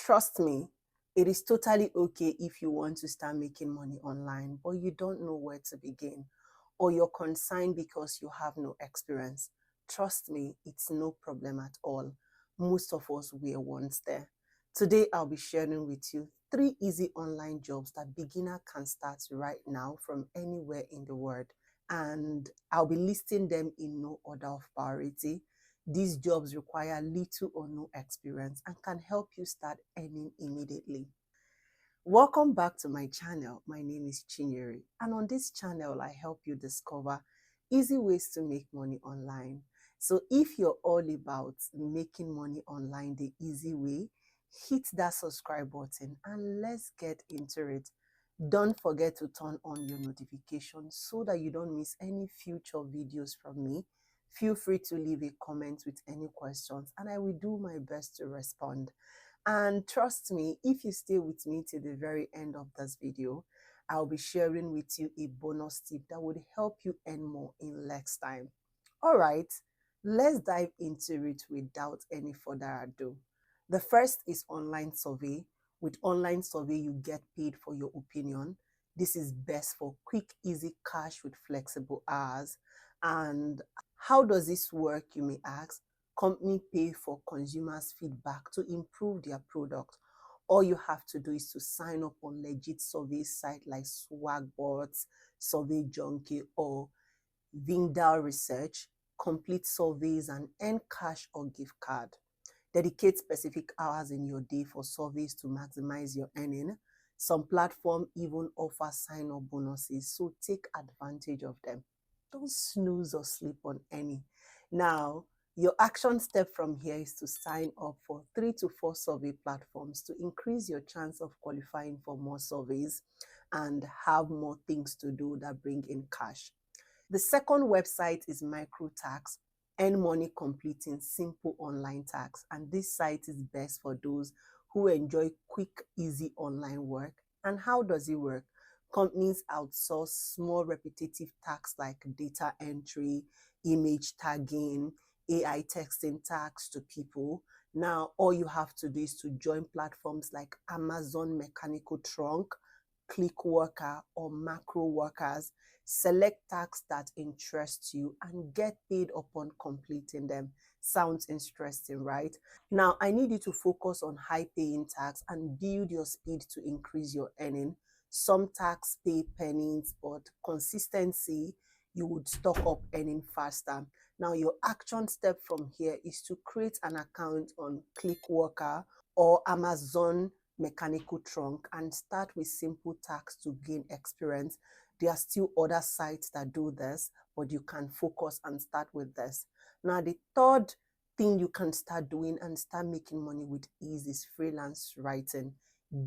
Trust me, it is totally okay if you want to start making money online, but you don't know where to begin, or you're concerned because you have no experience. Trust me, it's no problem at all. Most of us were once there. Today, I'll be sharing with you 3 easy online jobs that beginner can start right now from anywhere in the world. And I'll be listing them in no order of priority. These jobs require little or no experience and can help you start earning immediately. Welcome back to my channel. My name is Chinyere, and on this channel, I help you discover easy ways to make money online. So if you're all about making money online the easy way, hit that subscribe button and let's get into it. Don't forget to turn on your notifications so that you don't miss any future videos from me. Feel free to leave a comment with any questions and I will do my best to respond. And trust me, if you stay with me till the very end of this video, I'll be sharing with you a bonus tip that would help you earn more in less time. All right, let's dive into it without any further ado. The first is online survey. With online survey, you get paid for your opinion. This is best for quick, easy cash with flexible hours. And how does this work, you may ask? Company pay for consumers' feedback to improve their product. All you have to do is to sign up on legit survey site like Swagbots, Survey Junkie, or Vindal Research, complete surveys and earn cash or gift card. Dedicate specific hours in your day for surveys to maximize your earning. Some platforms even offer sign-up bonuses, so take advantage of them. Don't snooze or sleep on any. Now, your action step from here is to sign up for 3 to 4 survey platforms to increase your chance of qualifying for more surveys and have more things to do that bring in cash. The second website is MicroTax. Earn money completing simple online tax, and this site is best for those who enjoy quick, easy online work. And how does it work? Companies outsource small repetitive tasks like data entry, image tagging, AI texting tasks to people. Now, all you have to do is to join platforms like Amazon Mechanical Trunk, Clickworker, or Macro Workers. Select tasks that interest you and get paid upon completing them. Sounds interesting, right? Now, I need you to focus on high-paying tasks and build your speed to increase your earning. Some tasks pay pennies, but consistency, you would stock up earning faster. Now, your action step from here is to create an account on Clickworker or Amazon Mechanical Trunk and start with simple tasks to gain experience. There are still other sites that do this, but you can focus and start with this. Now, the third thing you can start doing and start making money with ease is freelance writing.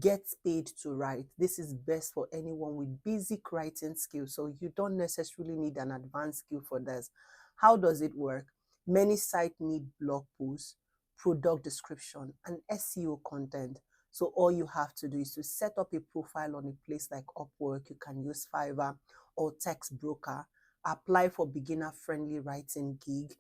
Get paid to write. This is best for anyone with basic writing skills, so you don't necessarily need an advanced skill for this. How does it work? Many sites need blog posts, product description, and SEO content. So all you have to do is to set up a profile on a place like Upwork. You can use Fiverr or Text Broker. Apply for beginner-friendly writing gig.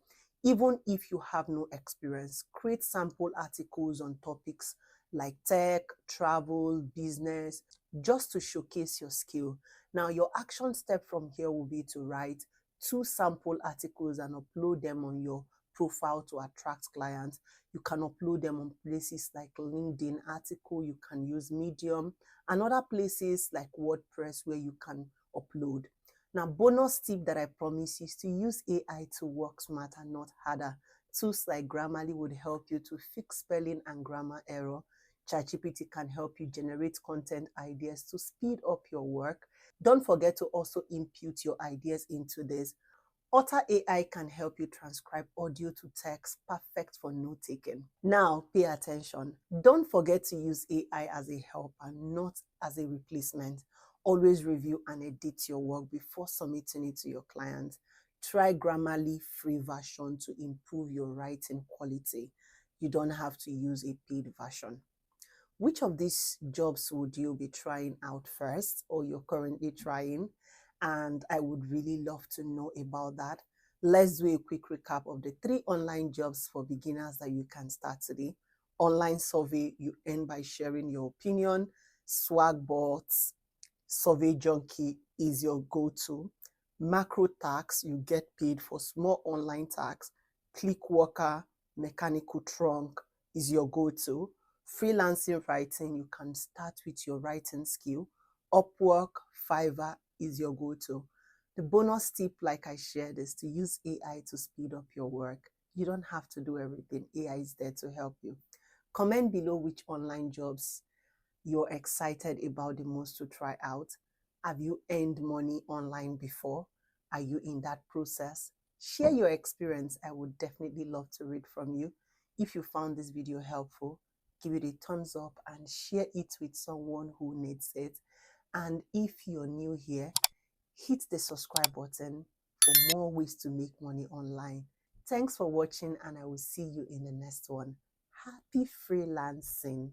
Even if you have no experience, create sample articles on topics like tech, travel, business, just to showcase your skill. Now, your action step from here will be to write 2 sample articles and upload them on your profile to attract clients. You can upload them on places like LinkedIn article, you can use Medium, and other places like WordPress where you can upload. Now, bonus tip that I promise is to use AI to work smarter, not harder. Tools like Grammarly would help you to fix spelling and grammar error. ChatGPT can help you generate content ideas to speed up your work. Don't forget to also input your ideas into this. Otter AI can help you transcribe audio to text, perfect for note-taking. Now, pay attention. Don't forget to use AI as a helper, not as a replacement. Always review and edit your work before submitting it to your client. Try Grammarly free version to improve your writing quality. You don't have to use a paid version. Which of these jobs would you be trying out first, or you're currently trying? And I would really love to know about that. Let's do a quick recap of the 3 online jobs for beginners that you can start today. Online survey, you earn by sharing your opinion. Swag bots, Survey Junkie is your go-to. Macro tax, you get paid for small online tax. Click Worker, Mechanical Trunk is your go-to. Freelancing writing, you can start with your writing skill. Upwork, Fiverr is your go-to. The bonus tip, like I shared, is to use AI to speed up your work. You don't have to do everything. AI is there to help you. Comment below which online jobs you're excited about the most to try out. Have you earned money online before? Are you in that process? Share your experience. I would definitely love to read from you. If you found this video helpful, give it a thumbs up and share it with someone who needs it. And if you're new here, hit the subscribe button for more ways to make money online. Thanks for watching, and I will see you in the next one. Happy freelancing.